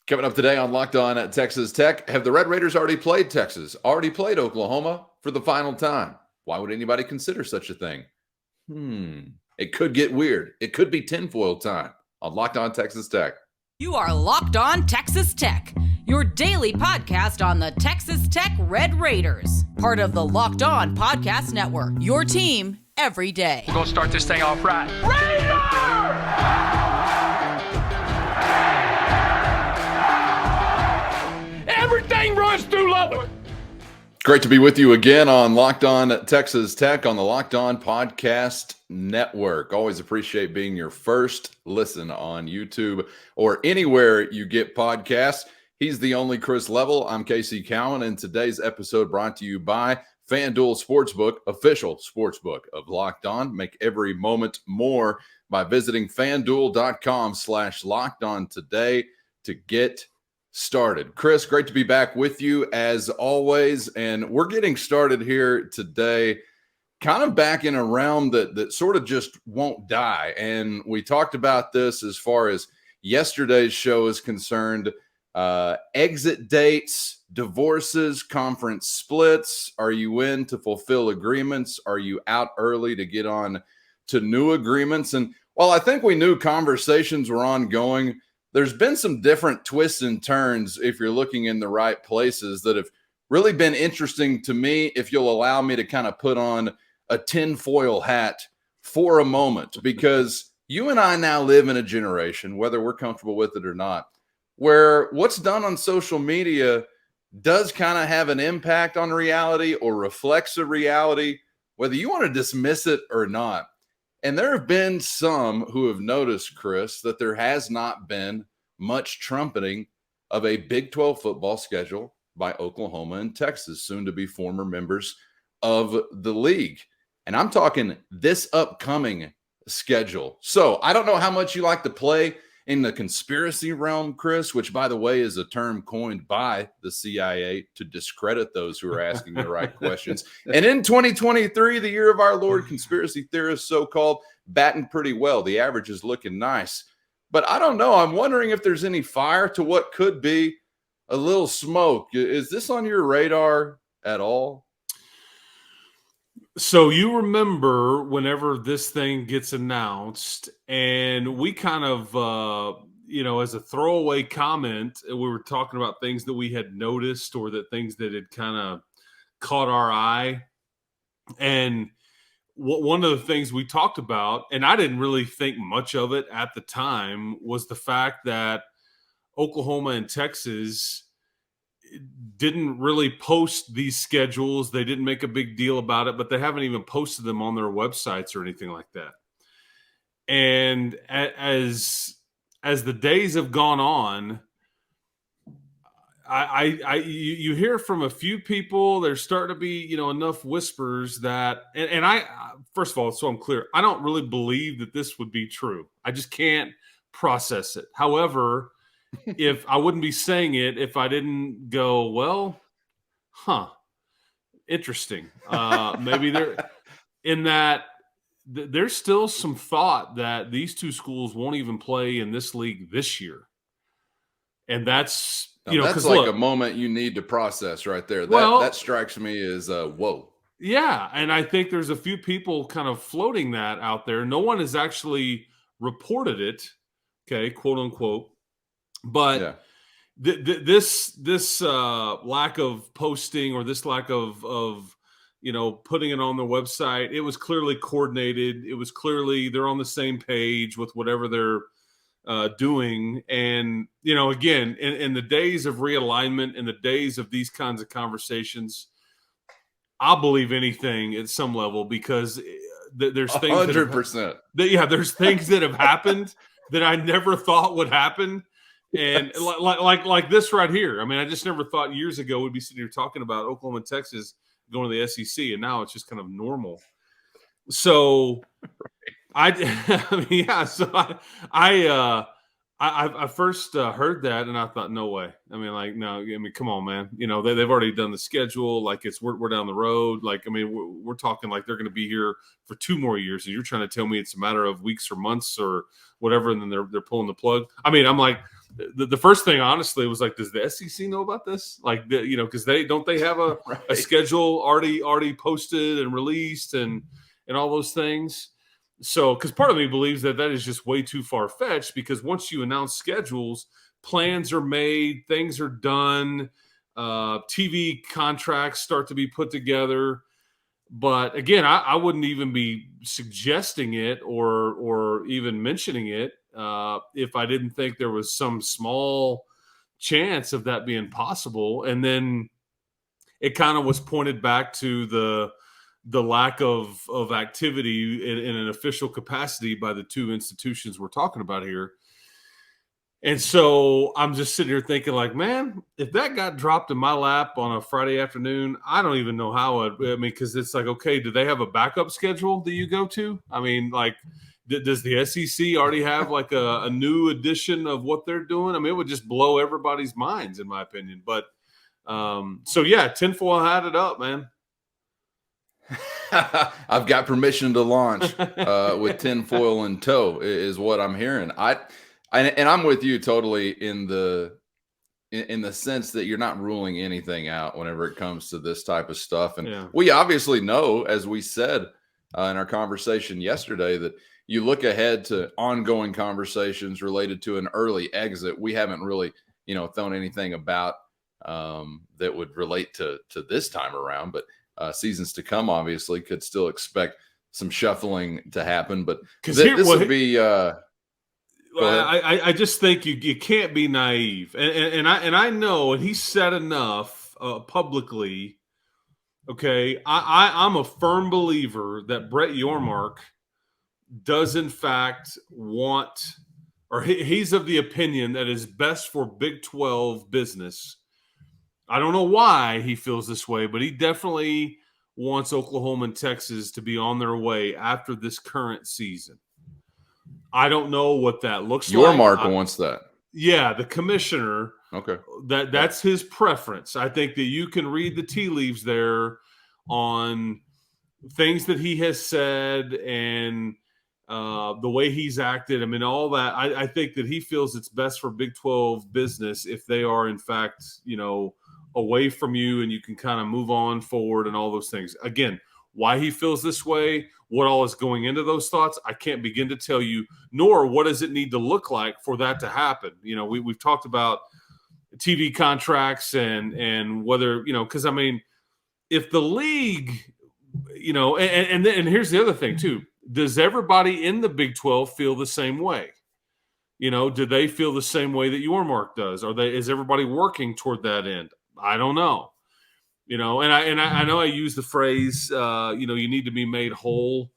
Coming up today on Locked On at Texas Tech, have the Red Raiders already played Texas, already played Oklahoma for the final time? Why would anybody consider such a thing? It could get weird. It could be tinfoil time on Locked On Texas Tech. You are Locked On Texas Tech, your daily podcast on the Texas Tech Red Raiders, part of the Locked On Podcast Network, your team every day. We're going to start this thing off right. Raider! Everything runs through Lubbock. Great to be with you again on Locked On Texas Tech on the Locked On Podcast Network. Always appreciate being your first listen on YouTube or anywhere you get podcasts. He's the only Chris Level. I'm Casey Cowan, and today's episode brought to you by FanDuel Sportsbook, official sportsbook of Locked On. Make every moment more by visiting FanDuel.com/LockedOn today to get started. Chris, great to be back with you as always. And we're getting started here today, kind of back in a realm that sort of just won't die. And we talked about this as far as yesterday's show is concerned. Exit dates, divorces, conference splits. Are you in to fulfill agreements? Are you out early to get on to new agreements? And while I think we knew conversations were ongoing, there's been some different twists and turns, if you're looking in the right places, that have really been interesting to me, if you'll allow me to kind of put on a tinfoil hat for a moment, because you and I now live in a generation, whether we're comfortable with it or not, where what's done on social media does kind of have an impact on reality or reflects a reality, whether you want to dismiss it or not. And there have been some who have noticed, Chris, that there has not been much trumpeting of a Big 12 football schedule by Oklahoma and Texas, soon to be former members of the league. And I'm talking this upcoming schedule. So I don't know how much you like to play in the conspiracy realm, Chris, which, by the way, is a term coined by the CIA to discredit those who are asking the right questions. And in 2023, the year of our Lord, conspiracy theorists, so-called, batting pretty well. The average is looking nice. But I don't know. I'm wondering if there's any fire to what could be a little smoke. Is this on your radar at all? So you remember whenever this thing gets announced, and we kind of, as a throwaway comment, we were talking about things that we had noticed or that things that had kind of caught our eye. And one of the things we talked about, and I didn't really think much of it at the time, was the fact that Oklahoma and Texas didn't really post these schedules. They didn't make a big deal about it, but they haven't even posted them on their websites or anything like that. And as the days have gone on, you hear from a few people. There's starting to be, enough whispers that, and I, first of all, so I'm clear, I don't really believe that this would be true. I just can't process it. However, if I wouldn't be saying it if I didn't go, well, interesting. Maybe there's still some thought that these two schools won't even play in this league this year. And that's, that's like a moment you need to process right there. That strikes me as whoa. Yeah. And I think there's a few people kind of floating that out there. No one has actually reported it. Okay. Quote unquote. But yeah. This lack of posting or this lack of putting it on the website, it was clearly coordinated. It was clearly they're on the same page with whatever they're doing. And, again, in the days of realignment, in the days of these kinds of conversations, I'll believe anything at some level because there's things 100%. There's things that have happened that I never thought would happen. And like this right here. I mean, I just never thought years ago we'd be sitting here talking about Oklahoma and Texas going to the SEC, and now it's just kind of normal. So I I first heard that and I thought, no way. I mean, like, no, I mean, come on, man. You know, they've already done the schedule. Like, we're down the road. Like, I mean, we're talking like they're going to be here for 2 more years, and you're trying to tell me it's a matter of weeks or months or whatever, and then they're pulling the plug. I mean, I'm like, the first thing honestly was like, does the SEC know about this? Like, you know, because they have a Right. schedule already posted and released and all those things. So, because part of me believes that is just way too far fetched, because once you announce schedules, plans are made, things are done, TV contracts start to be put together. But again, I wouldn't even be suggesting it or even mentioning it if I didn't think there was some small chance of that being possible. And then it kind of was pointed back to the lack of activity in an official capacity by the two institutions we're talking about here. And so I'm just sitting here thinking like, man, if that got dropped in my lap on a Friday afternoon, I don't even know how I mean, because it's like, okay, do they have a backup schedule that you go to? I mean, like, does the SEC already have like a new edition of what they're doing? I mean, it would just blow everybody's minds, in my opinion. But so yeah, tinfoil hat it up, man. I've got permission to launch with tinfoil in tow, is what I'm hearing. And I'm with you totally in the sense that you're not ruling anything out whenever it comes to this type of stuff. And we obviously know, as we said in our conversation yesterday, that you look ahead to ongoing conversations related to an early exit. We haven't really, thrown anything about that would relate to this time around, but seasons to come, obviously, could still expect some shuffling to happen. But this would be. I just think you can't be naive, and I know, and he said enough publicly. Okay, I'm a firm believer that Brett Yormark does in fact want, or he's of the opinion that is best for Big 12 business. I don't know why he feels this way, but he definitely wants Oklahoma and Texas to be on their way after this current season. I don't know what that looks like. Yormark wants that. Yeah, the commissioner. Okay. That's his preference. I think that you can read the tea leaves there on things that he has said and the way he's acted. I mean, all that. I think that he feels it's best for Big 12 business if they are, in fact, away from you and you can kind of move on forward and all those things. Again, why he feels this way, what all is going into those thoughts, I can't begin to tell you, nor what does it need to look like for that to happen. We've talked about TV contracts and whether, because I mean, if the league, and here's the other thing too, does everybody in the Big 12 feel the same way? Do they feel the same way that Yormark does? Is everybody working toward that end? I don't know. And I know I use the phrase, you need to be made whole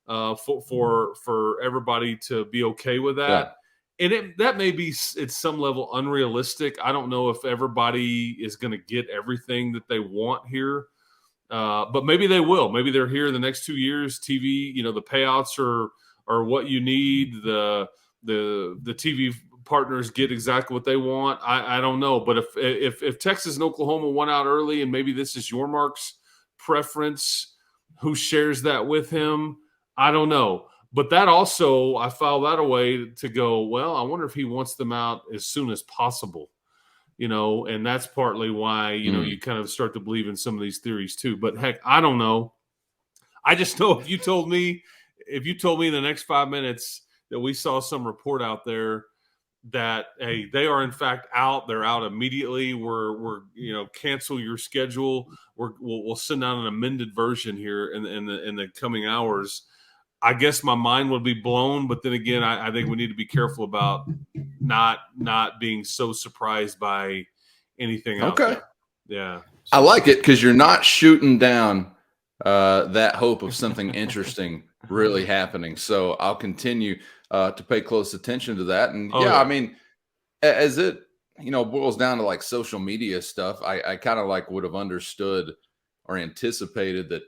for everybody to be okay with that. Yeah. And that may be at some level unrealistic. I don't know if everybody is going to get everything that they want here, but maybe they will. Maybe they're here in the next 2 years. TV, the payouts are what you need. The TV partners get exactly what they want. I don't know, but if Texas and Oklahoma went out early, and maybe this is Yormark's preference, who shares that with him, I don't know. But that also, I file that away to go, well, I wonder if he wants them out as soon as possible, and that's partly why you kind of start to believe in some of these theories too. But heck, I don't know. I just know if you told me in the next 5 minutes that we saw some report out there that, hey, they are in fact out. They're out immediately. We're cancel your schedule. We'll send out an amended version here in the coming hours. I guess my mind would be blown, but then again, I think we need to be careful about not being so surprised by anything out there. Yeah, I like it because you're not shooting down that hope of something interesting really happening. So I'll continue to pay close attention to that. And I mean, as it, boils down to like social media stuff, I kind of like would have understood or anticipated that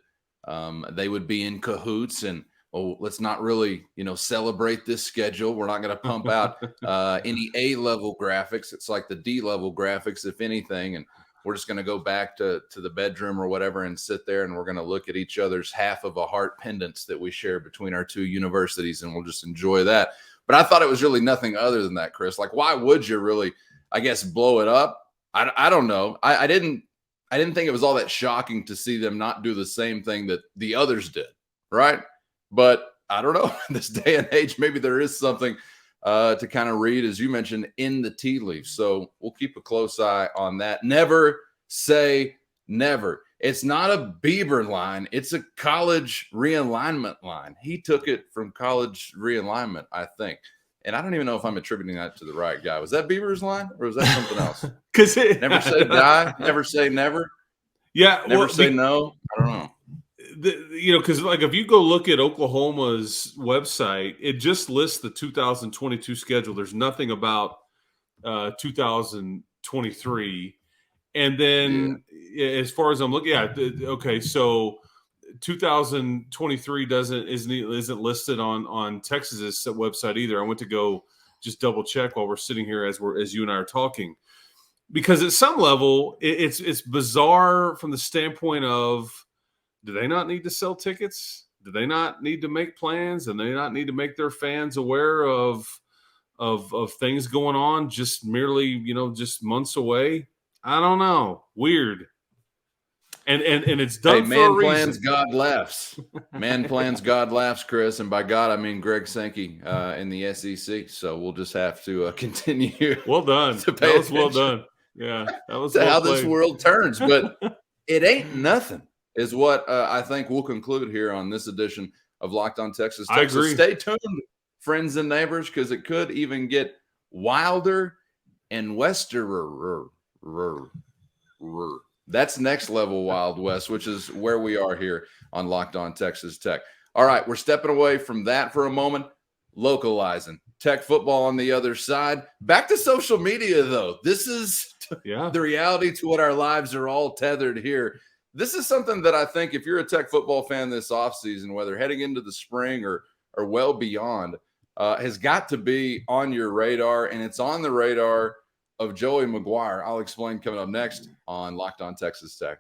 they would be in cahoots and oh, let's not really, celebrate this schedule. We're not going to pump out any A-level graphics. It's like the D-level graphics, if anything. And we're just going to go back to the bedroom or whatever and sit there, and we're going to look at each other's half of a heart pendants that we share between our two universities, and we'll just enjoy that. But I thought it was really nothing other than that, Chris. Like, why would you really, I guess, blow it up? I don't know. I didn't think it was all that shocking to see them not do the same thing that the others did, right? But I don't know. In this day and age, maybe there is something to kind of read, as you mentioned, in the tea leaves. So we'll keep a close eye on that. Never say never. It's not a Bieber line. It's a college realignment line. He took it from college realignment, I think. And I don't even know if I'm attributing that to the right guy. Was that Bieber's line, or was that something else? Never say die. Never say never. Yeah. Never say no. I don't know. Because like if you go look at Oklahoma's website, it just lists the 2022 schedule. There's nothing about 2023. And then as far as I'm looking, okay, so 2023 isn't listed on Texas's website either. I went to go just double check while we're sitting here as you and I are talking, because at some level it's bizarre from the standpoint of, do they not need to sell tickets? Do they not need to make plans? And they not need to make their fans aware of things going on just merely, just months away? I don't know. Weird. And it's done for a reason. Man plans, God laughs. Man plans, God laughs, Chris. And by God, I mean Greg Sankey in the SEC. So we'll just have to continue. Well done. That was well done. Yeah, that was to how this world turns. But it ain't nothing, is what I think we'll conclude here on this edition of Locked On Texas. I agree. Stay tuned, friends and neighbors, because it could even get wilder and westerer. That's next level Wild West, which is where we are here on Locked On Texas Tech. All right, we're stepping away from that for a moment, localizing Tech football on the other side. Back to social media, though. This is the reality to what our lives are all tethered here. This is something that I think if you're a Tech football fan this offseason, whether heading into the spring or well beyond, has got to be on your radar, and it's on the radar of Joey McGuire. I'll explain coming up next on Locked On Texas Tech.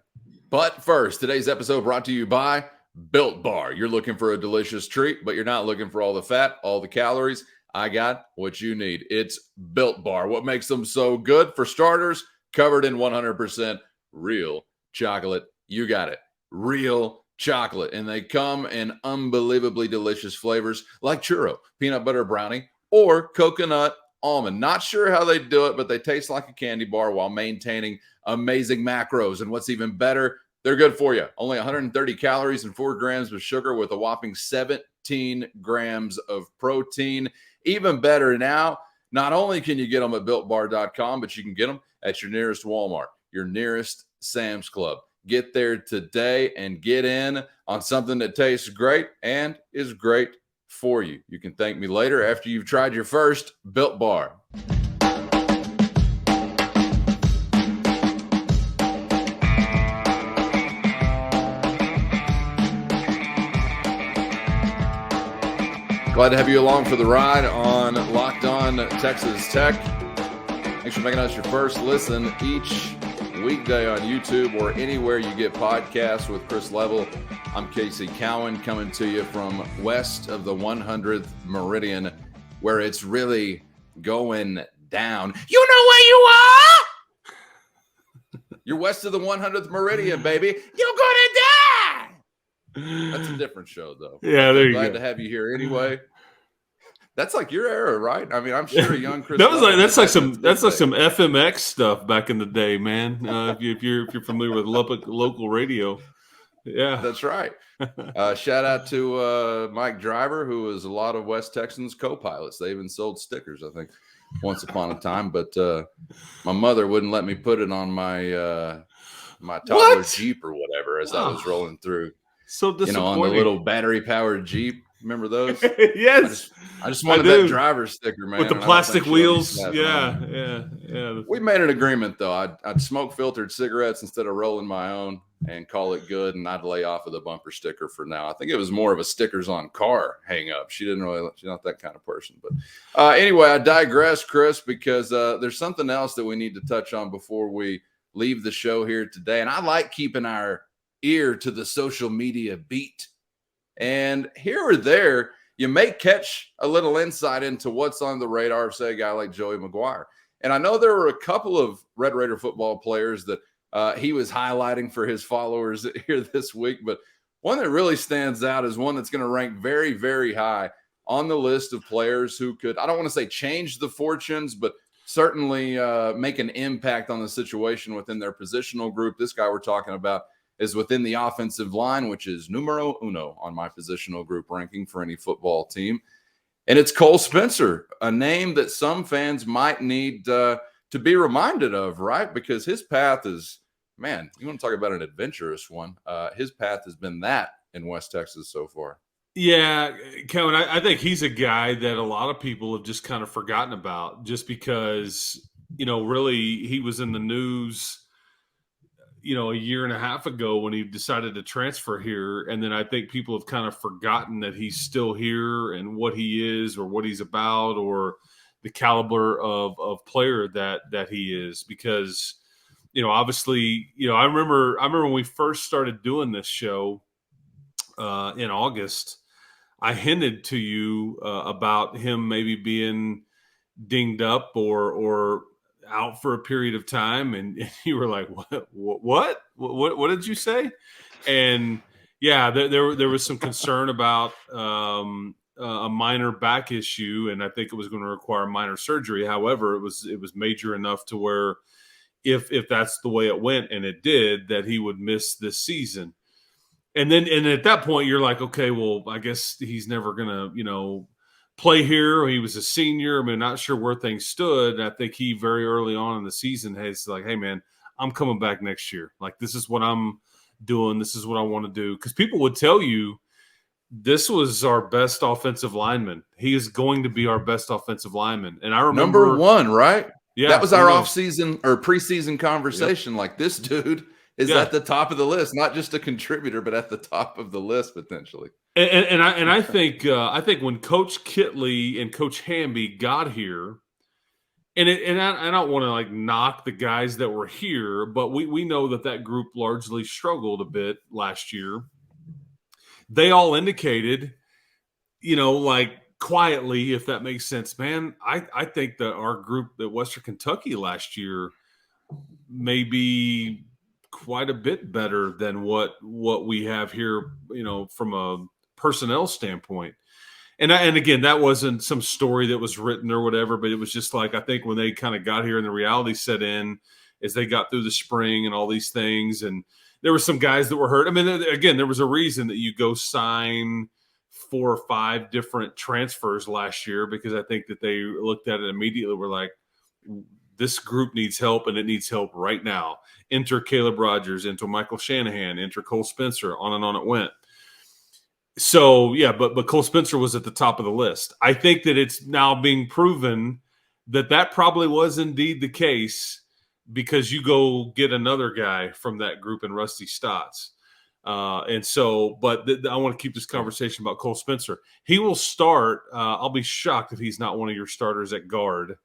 But first, today's episode brought to you by Built Bar. You're looking for a delicious treat, but you're not looking for all the fat, all the calories. I got what you need. It's Built Bar. What makes them so good? For starters, covered in 100% real chocolate. You got it. Real chocolate. And they come in unbelievably delicious flavors like churro, peanut butter brownie, or coconut almond. Not sure how they do it, but they taste like a candy bar while maintaining amazing macros. And what's even better, they're good for you. Only 130 calories and 4 grams of sugar with a whopping 17 grams of protein. Even better now, not only can you get them at BuiltBar.com, but you can get them at your nearest Walmart, your nearest Sam's Club. Get there today and get in on something that tastes great and is great for you. You can thank me later after you've tried your first Built Bar. Glad to have you along for the ride on Locked On Texas Tech. Thanks for making us your first listen each weekday on YouTube or anywhere you get podcasts with Chris Level. I'm Casey Cowan coming to you from west of the 100th Meridian, where it's really going down. You know where you are? You're west of the 100th Meridian, baby. You're gonna die. That's a different show, though. Yeah, there you go. Glad to have you here anyway. That's like your era, right? I mean, I'm sure young Chris. That's like some FMX stuff back in the day, man. If you're familiar with local radio, yeah, that's right. Shout out to Mike Driver, who was a lot of West Texans co-pilots. They even sold stickers, I think, once upon a time. But my mother wouldn't let me put it on my my toddler Jeep or whatever as I was rolling through. So disappointing. On the little battery-powered Jeep. Remember those? Yes. I just wanted that driver's sticker, man. With the and I don't plastic think she'll let me wheels. snap it Yeah. on. We made an agreement, though. I'd smoke filtered cigarettes instead of rolling my own and call it good, and I'd lay off of the bumper sticker for now. I think it was more of a stickers on car hang up. She's not that kind of person. But anyway, I digress, Chris, because there's something else that we need to touch on before we leave the show here today. And I like keeping our ear to the social media beat. And here or there, you may catch a little insight into what's on the radar of, say, a guy like Joey McGuire. And I know there were a couple of Red Raider football players that he was highlighting for his followers here this week. But one that really stands out is one that's going to rank very, very high on the list of players who could, I don't want to say change the fortunes, but certainly make an impact on the situation within their positional group. This guy we're talking about is within the offensive line, which is numero uno on my positional group ranking for any football team. And it's Cole Spencer, a name that some fans might need to be reminded of, right? Because his path is, man, you want to talk about an adventurous one. His path has been that in West Texas so far. Yeah, Kevin, I think he's a guy that a lot of people have just kind of forgotten about just because, really he was in the news, a year and a half ago when he decided to transfer here. And then I think people have kind of forgotten that he's still here and what he is or what he's about or the caliber of player that he is. Because, obviously, I remember when we first started doing this show in August, I hinted to you about him maybe being dinged up or out for a period of time, and you were like, what did you say? And yeah, there was some concern about a minor back issue, and I think it was going to require minor surgery. However, it was major enough to where if that's the way it went, and it did, that he would miss this season. And at that point, you're like, okay, well, I guess he's never gonna, play here. He was a senior. I mean, not sure where things stood. I think he very early on in the season has like, hey man, I'm coming back next year. Like, this is what I'm doing. This is what I want to do. Because people would tell you this was our best offensive lineman. He is going to be our best offensive lineman. And I remember number one, right? Yeah, that was our offseason or preseason conversation. Yep. Like, this dude is at the top of the list, not just a contributor, but at the top of the list potentially. And I think when Coach Kitley and Coach Hamby got here, and I don't want to like knock the guys that were here, but we know that group largely struggled a bit last year. They all indicated, like quietly, if that makes sense, man, I think that our group at Western Kentucky last year may be quite a bit better than what we have here, from a personnel standpoint. And again, that wasn't some story that was written or whatever, but it was just like, I think when they kind of got here and the reality set in as they got through the spring and all these things, and there were some guys that were hurt. I mean, again, there was a reason that you go sign 4 or 5 different transfers last year, because I think that they looked at it immediately. Were like, this group needs help, and it needs help right now. Enter Caleb Rogers, enter Michael Shanahan, enter Cole Spencer, on and on it went. So, yeah, but Cole Spencer was at the top of the list. I think that it's now being proven that probably was indeed the case, because you go get another guy from that group in Rusty Stotts. And so, but I want to keep this conversation about Cole Spencer. He will start. I'll be shocked if he's not one of your starters at guard.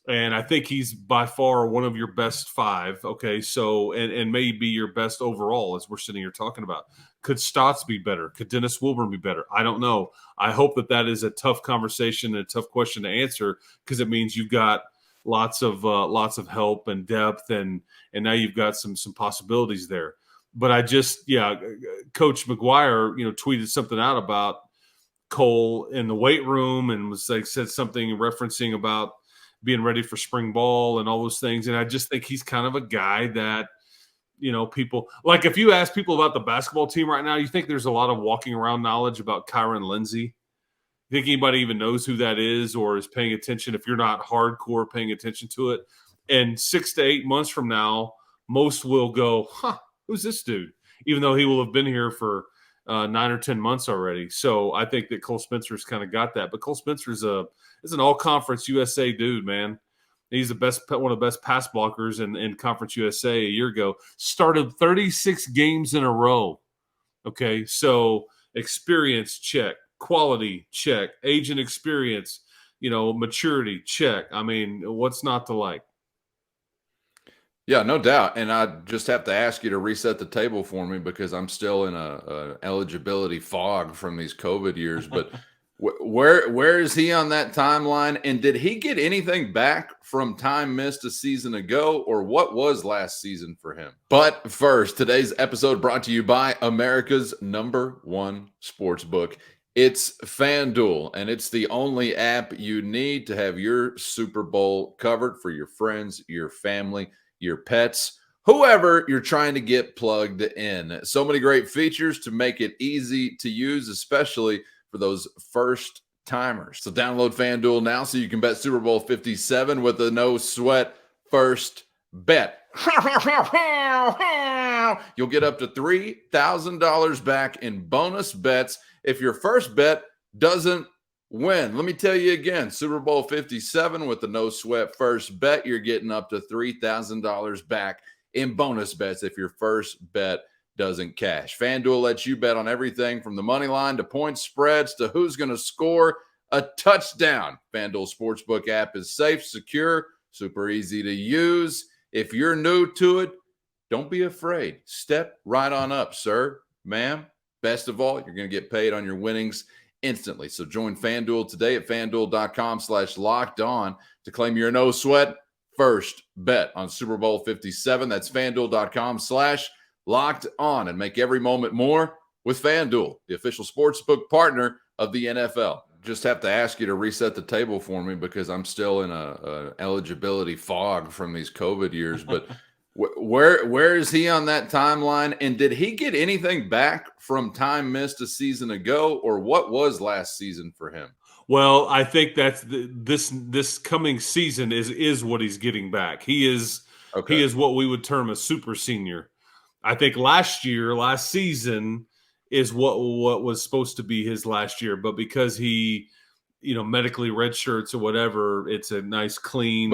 And I think he's by far one of your best 5. Okay. So, and maybe your best overall, as we're sitting here talking about. Could Stotts be better? Could Dennis Wilburn be better? I don't know. I hope that is a tough conversation and a tough question to answer, because it means you've got lots of help and depth, and now you've got some possibilities there. But I just, Coach McGuire, tweeted something out about Cole in the weight room, and was like, said something referencing about being ready for spring ball and all those things. And I just think he's kind of a guy that, people like, if you ask people about the basketball team right now, you think there's a lot of walking around knowledge about Kyron Lindsey? You think anybody even knows who that is or is paying attention if you're not hardcore paying attention to it? And 6 to 8 months from now, most will go, who's this dude? Even though he will have been here for 9 or 10 months already. So I think that Cole Spencer's kind of got that. But Cole Spencer's is an all-conference USA dude, man. He's one of the best pass blockers in Conference USA a year ago. Started 36 games in a row. Okay, so experience, check. Quality, check. Age and experience, maturity, check. I mean, what's not to like? Yeah, no doubt. And I just have to ask you to reset the table for me because I'm still in a eligibility fog from these COVID years. But where is he on that timeline? And did he get anything back from time missed a season ago, or what was last season for him? But first, today's episode brought to you by America's #1 sportsbook. It's FanDuel, and it's the only app you need to have your Super Bowl covered for your friends, your family, your pets, whoever you're trying to get plugged in. So many great features to make it easy to use, especially for those first timers. So download FanDuel now so you can bet Super Bowl 57 with a no sweat first bet. You'll get up to $3,000 back in bonus bets if your first bet doesn't win. Let me tell you again, Super Bowl 57 with the no sweat first bet, you're getting up to $3,000 back in bonus bets if your first bet doesn't cash. FanDuel lets you bet on everything from the money line to point spreads to who's going to score a touchdown. FanDuel Sportsbook app is safe, secure, super easy to use. If you're new to it, don't be afraid. Step right on up, sir, ma'am. Best of all, you're going to get paid on your winnings instantly. So join FanDuel today at FanDuel.com/lockedon to claim your no sweat first bet on Super Bowl 57. That's FanDuel.com/lockedon and make every moment more with FanDuel, the official sportsbook partner of the NFL. Just have to ask you to reset the table for me because I'm still in a eligibility fog from these COVID years. But where is he on that timeline? And did he get anything back from time missed a season ago, or what was last season for him? Well, I think that's this coming season is what he's getting back. He is what we would term a super senior. I think last season is what was supposed to be his last year, but because he, medically redshirts or whatever, it's a nice clean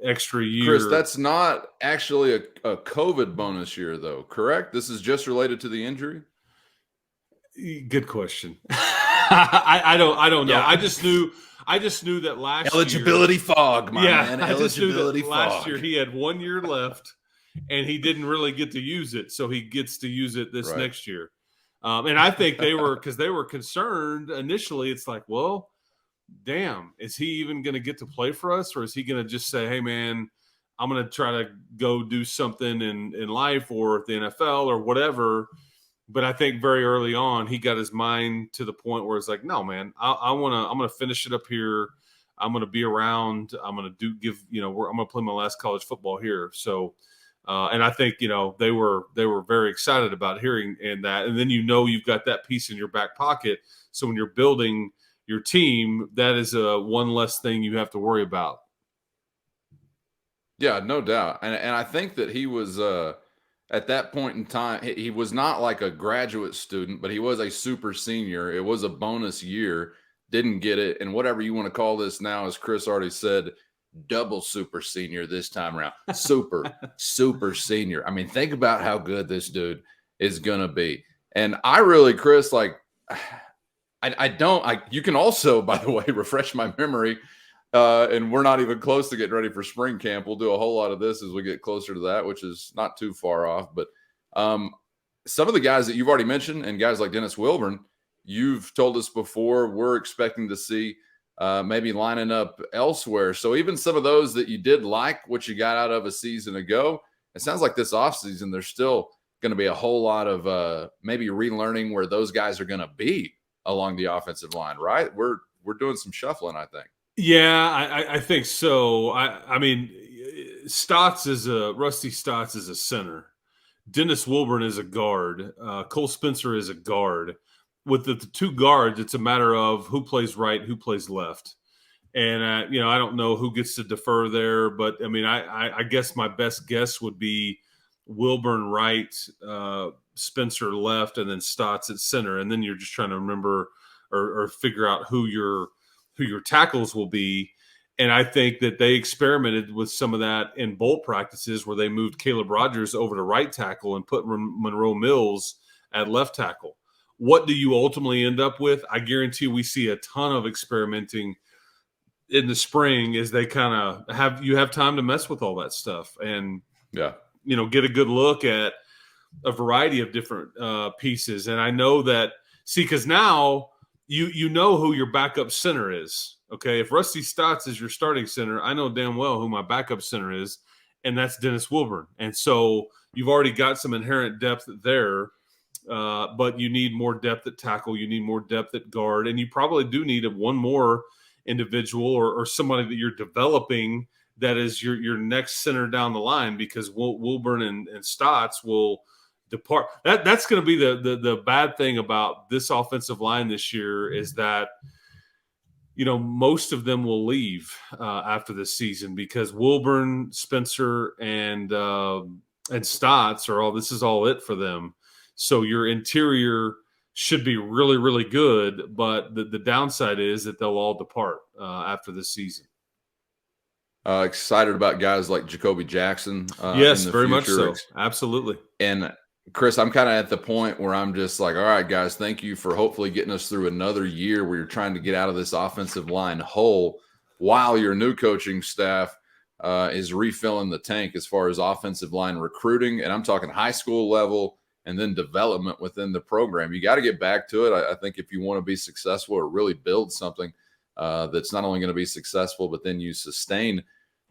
extra year. Chris, that's not actually a COVID bonus year, though, correct? This is just related to the injury. Good question. I don't know. Yeah. I just knew that last eligibility year, fog, my man. I just knew that fog. last year he had 1 year left, and he didn't really get to use it, so he gets to use it this next year. And I think they were concerned initially. It's like, well, damn, is he even going to get to play for us, or is he going to just say, hey, man, I'm going to try to go do something in life or the NFL or whatever? But I think very early on, he got his mind to the point where it's like, no, man, I'm going to finish it up here. I'm going to be around. I'm going to I'm going to play my last college football here. So, and I think, they were very excited about hearing that. And then, you've got that piece in your back pocket. So when you're building your team, that is one less thing you have to worry about. Yeah, no doubt. And I think that he was at that point in time, he was not like a graduate student, but he was a super senior. It was a bonus year, didn't get it. And whatever you want to call this now, as Chris already said, double super senior this time around. Super, super senior. I mean, think about how good this dude is going to be. And I really, Chris, you can also, by the way, refresh my memory. And we're not even close to getting ready for spring camp. We'll do a whole lot of this as we get closer to that, which is not too far off. But some of the guys that you've already mentioned and guys like Dennis Wilburn, you've told us before, we're expecting to see maybe lining up elsewhere. So even some of those that you did like what you got out of a season ago, it sounds like this offseason there's still going to be a whole lot of maybe relearning where those guys are going to be along the offensive line, right? We're doing some shuffling, I think. Yeah, I think so. I mean, Rusty Stotts is a center. Dennis Wilburn is a guard. Cole Spencer is a guard. With the two guards, it's a matter of who plays right, who plays left. And, I don't know who gets to defer there. But, I mean, I guess my best guess would be Wilburn right, Spencer left, and then Stotts at center. And then you're just trying to remember or figure out who your tackles will be. And I think that they experimented with some of that in bowl practices where they moved Caleb Rogers over to right tackle and put Monroe Mills at left tackle. What do you ultimately end up with? I guarantee we see a ton of experimenting in the spring as they kind of have time to mess with all that stuff and, get a good look at a variety of different pieces. And I know that, because now you know who your backup center is. Okay, if Rusty Stotts is your starting center, I know damn well who my backup center is, and that's Dennis Wilburn. And so you've already got some inherent depth there, but you need more depth at tackle. You need more depth at guard, and you probably do need one more individual or somebody that you're developing that is your next center down the line, because Wilburn and Stotts will depart. That's going to be the bad thing about this offensive line this year is that most of them will leave after this season because Wilburn, Spencer, and Stotts this is all it for them. So your interior should be really, really good, but the downside is that they'll all depart after this season. Excited about guys like Jacoby Jackson. Yes, in the very future. much so. Absolutely. And Chris, I'm kind of at the point where I'm just like, all right, guys, thank you for hopefully getting us through another year where you're trying to get out of this offensive line hole while your new coaching staff is refilling the tank as far as offensive line recruiting. And I'm talking high school level and then development within the program. You got to get back to it. I think if you want to be successful or really build something that's not only going to be successful, but then you sustain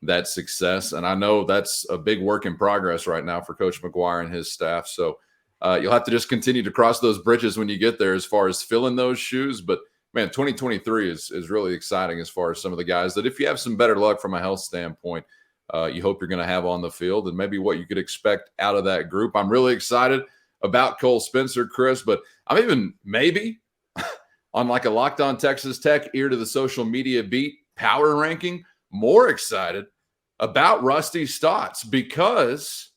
that success. And I know that's a big work in progress right now for Coach McGuire and his staff. So you'll have to just continue to cross those bridges when you get there as far as filling those shoes. But man, 2023 is really exciting as far as some of the guys that if you have some better luck from a health standpoint, you hope you're going to have on the field and maybe what you could expect out of that group. I'm really excited about Cole Spencer, Chris, but I'm even maybe on like a Locked On Texas Tech ear to the social media beat power ranking, more excited about Rusty Stotts because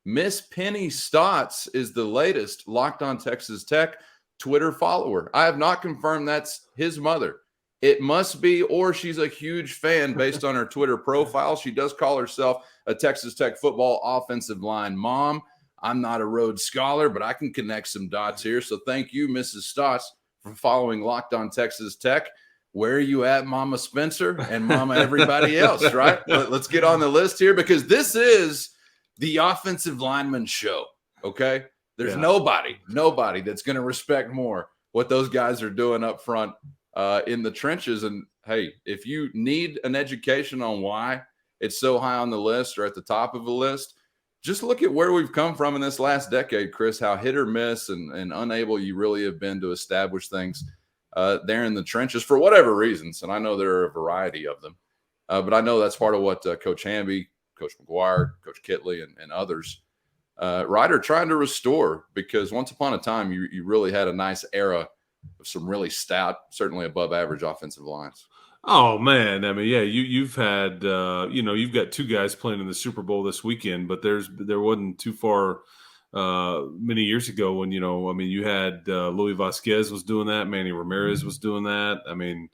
Miss Penny Stotts is the latest Locked On Texas Tech Twitter follower. I have not confirmed that's his mother. It must be, or she's a huge fan based on her Twitter profile. She does call herself a Texas Tech football offensive line mom. I'm not a Rhodes Scholar, but I can connect some dots here. So thank you, Mrs. Stotts, for following Locked On Texas Tech. Where are you at, Mama Spencer and Mama everybody else, right? Let's get on the list here because this is the offensive lineman show, okay? There's nobody that's going to respect more what those guys are doing up front in the trenches. And, hey, if you need an education on why it's so high on the list or at the top of the list, just look at where we've come from in this last decade, Chris, how hit or miss and unable you really have been to establish things there in the trenches for whatever reasons. And I know there are a variety of them. But I know that's part of what Coach Hamby, Coach McGuire, Coach Kitley, and others are trying to restore because once upon a time, you really had a nice era of some really stout, certainly above average offensive lines. Oh, man. I mean, yeah, you've had, you've got two guys playing in the Super Bowl this weekend, but there wasn't too far many years ago when, you had Louis Vasquez was doing that. Manny Ramirez was doing that. I mean,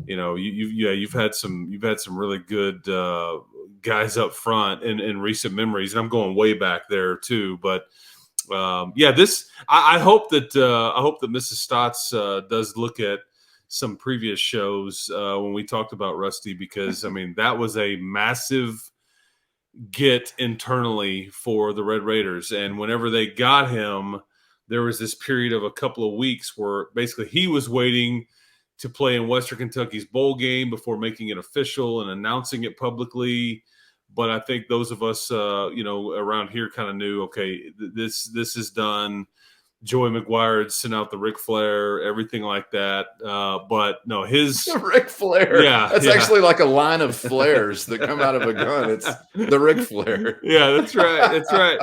you've had some really good guys up front in recent memories. And I'm going way back there too, but I hope that Mrs. Stotts does look at some previous shows when we talked about Rusty, because I mean, that was a massive get internally for the Red Raiders. And whenever they got him, there was this period of a couple of weeks where basically he was waiting to play in Western Kentucky's bowl game before making it official and announcing it publicly. But I think those of us, around here kind of knew, okay, this is done. Joey McGuire had sent out the Ric Flair, everything like that. But no, his Ric Flair. Yeah. That's actually like a line of flares that come out of a gun. It's the Ric Flair. Yeah, that's right. That's right.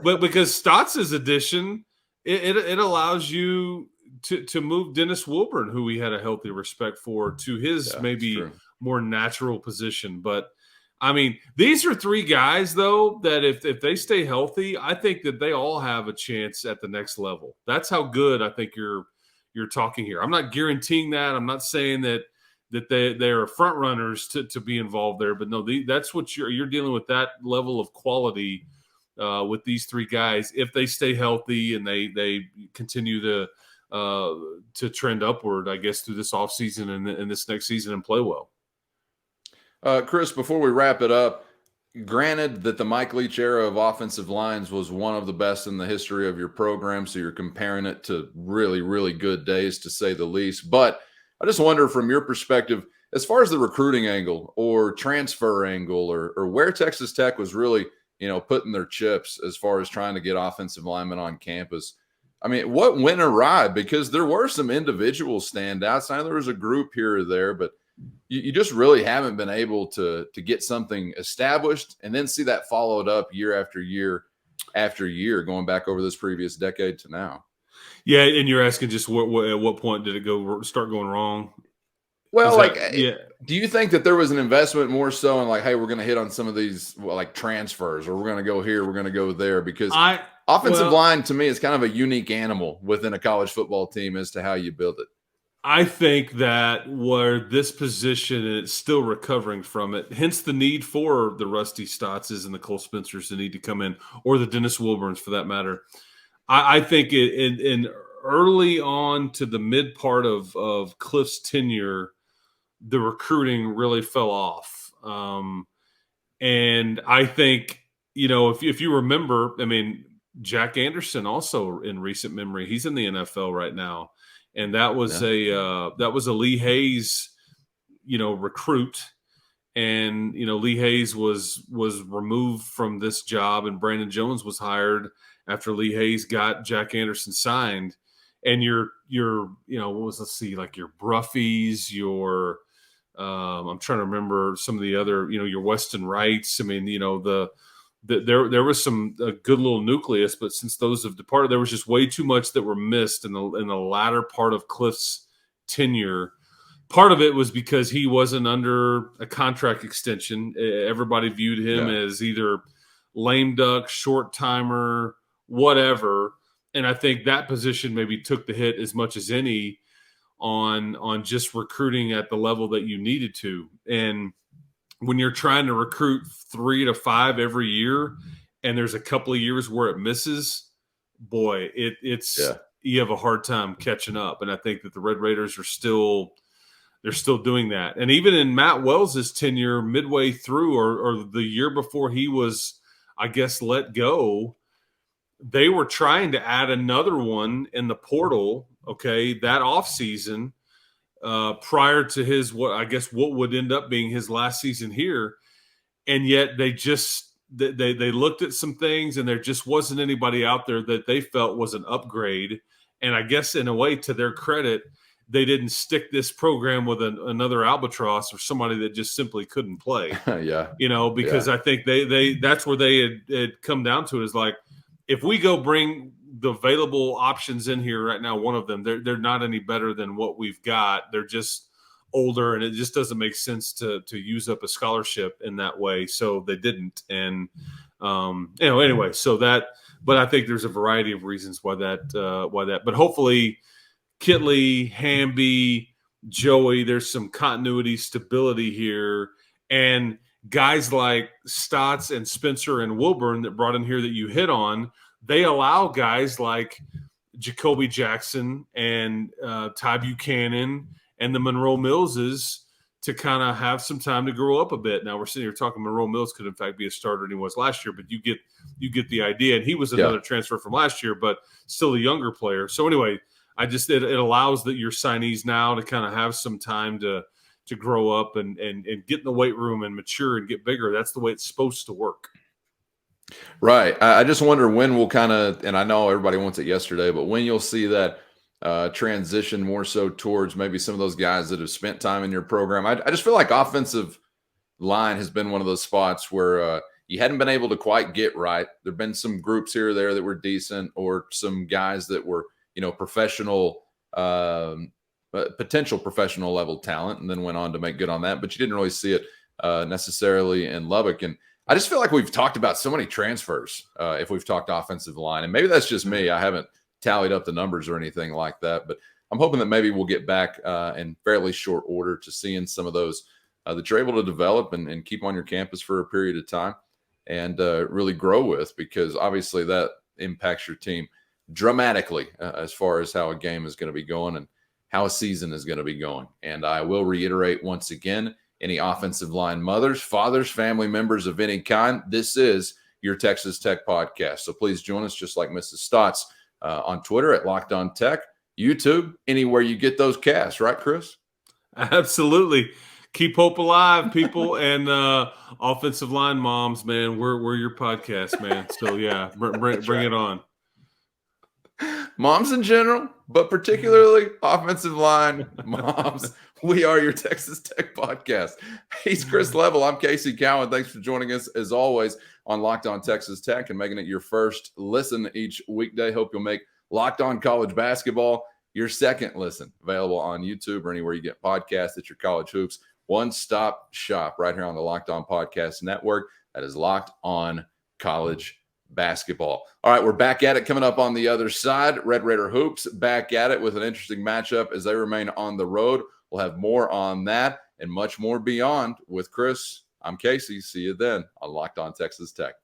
But because Stotts' addition, it allows you to move Dennis Wilburn, who we had a healthy respect for, to his maybe more natural position. But I mean, these are three guys, though, that if they stay healthy, I think that they all have a chance at the next level. That's how good I think you're talking here. I'm not guaranteeing that. I'm not saying that they are front runners to be involved there, but no, that's what you're dealing with, that level of quality with these three guys if they stay healthy and they continue to trend upward, I guess, through this offseason and this next season and play well. Chris, before we wrap it up, granted that the Mike Leach era of offensive lines was one of the best in the history of your program, so you're comparing it to really, really good days, to say the least. But I just wonder, from your perspective, as far as the recruiting angle or transfer angle, or where Texas Tech was really, putting their chips as far as trying to get offensive linemen on campus. I mean, what went awry? Because there were some individual standouts. I know there was a group here or there, but you just really haven't been able to get something established and then see that followed up year after year after year, going back over this previous decade to now. Yeah, and you're asking just at what point did it start going wrong? Well, do you think that there was an investment more so in, like, hey, we're going to hit on some of these like transfers, or we're going to go here, we're going to go there? Because offensive line to me is kind of a unique animal within a college football team as to how you build it. I think that where this position, and it's still recovering from it, hence the need for the Rusty Stotzes and the Cole Spencers to need to come in, or the Dennis Wilburns for that matter. I think in early on to the mid part of Cliff's tenure, the recruiting really fell off. And I think, if you remember, I mean, Jack Anderson also in recent memory, he's in the NFL right now. And that was a Lee Hayes, recruit. And, Lee Hayes was removed from this job, and Brandon Jones was hired after Lee Hayes got Jack Anderson signed. And your like your Bruffies, your I'm trying to remember some of the other, your Weston Wrights. I mean, there was a good little nucleus, but since those have departed, there was just way too much that were missed in the latter part of Cliff's tenure. Part of it was because he wasn't under a contract extension. Everybody viewed him as either lame duck, short timer, whatever. And I think that position maybe took the hit as much as any on just recruiting at the level that you needed to. And when you're trying to recruit 3 to 5 every year, and there's a couple of years where it misses, boy, you have a hard time catching up. And I think that the Red Raiders are still doing that. And even in Matt Wells' tenure, midway through or the year before he was, I guess, let go, they were trying to add another one in the portal, that offseason, prior to his what would end up being his last season here. And yet they looked at some things, and there just wasn't anybody out there that they felt was an upgrade. And I guess in a way, to their credit, they didn't stick this program with another albatross or somebody that just simply couldn't play. Because I think they that's where they had come down to, is like, if we go bring the available options in here right now, one of them, they're not any better than what we've got. They're just older, and it just doesn't make sense to use up a scholarship in that way. So they didn't. And, anyway, so that, but I think there's a variety of reasons why that, but hopefully Kitley, Hamby, Joey, there's some continuity, stability here. And guys like Stotts and Spencer and Wilburn that brought in here that you hit on, they allow guys like Jacoby Jackson and Ty Buchanan and the Monroe Millses to kind of have some time to grow up a bit. Now we're sitting here talking Monroe Mills could in fact be a starter than he was last year, but you get the idea. And he was another transfer from last year, but still a younger player. So anyway, it allows that your signees now to kind of have some time to grow up and get in the weight room and mature and get bigger. That's the way it's supposed to work. Right. I just wonder when we'll kind of, and I know everybody wants it yesterday, but when you'll see that transition more so towards maybe some of those guys that have spent time in your program. I just feel like offensive line has been one of those spots where you hadn't been able to quite get right. There have been some groups here or there that were decent, or some guys that were, professional, potential professional level talent, and then went on to make good on that. But you didn't really see it necessarily in Lubbock. And I just feel like we've talked about so many transfers if we've talked offensive line. And maybe that's just me. I haven't tallied up the numbers or anything like that. But I'm hoping that maybe we'll get back in fairly short order to seeing some of those that you're able to develop and keep on your campus for a period of time and really grow with, because obviously that impacts your team dramatically as far as how a game is going to be going and how a season is going to be going. And I will reiterate once again, any offensive line mothers, fathers, family members of any kind, this is your Texas Tech podcast. So please join us, just like Mrs. Stotts, on Twitter at Locked On Tech, YouTube, anywhere you get those casts, right, Chris? Absolutely. Keep hope alive, people, and offensive line moms, man. We're your podcast, man. So yeah, bring it on. Moms in general, but particularly offensive line moms. We are your Texas Tech podcast. He's Chris Level. I'm Casey Cowan. Thanks for joining us, as always, on Locked On Texas Tech and making it your first listen each weekday. Hope you'll make Locked On College Basketball your second listen. Available on YouTube or anywhere you get podcasts at your college hoops. One-stop shop right here on the Locked On Podcast Network. That is Locked On College Basketball. All right, we're back at it. Coming up on the other side, Red Raider Hoops back at it with an interesting matchup as they remain on the road. We'll have more on that and much more beyond with Chris. I'm Casey. See you then on Locked On Texas Tech.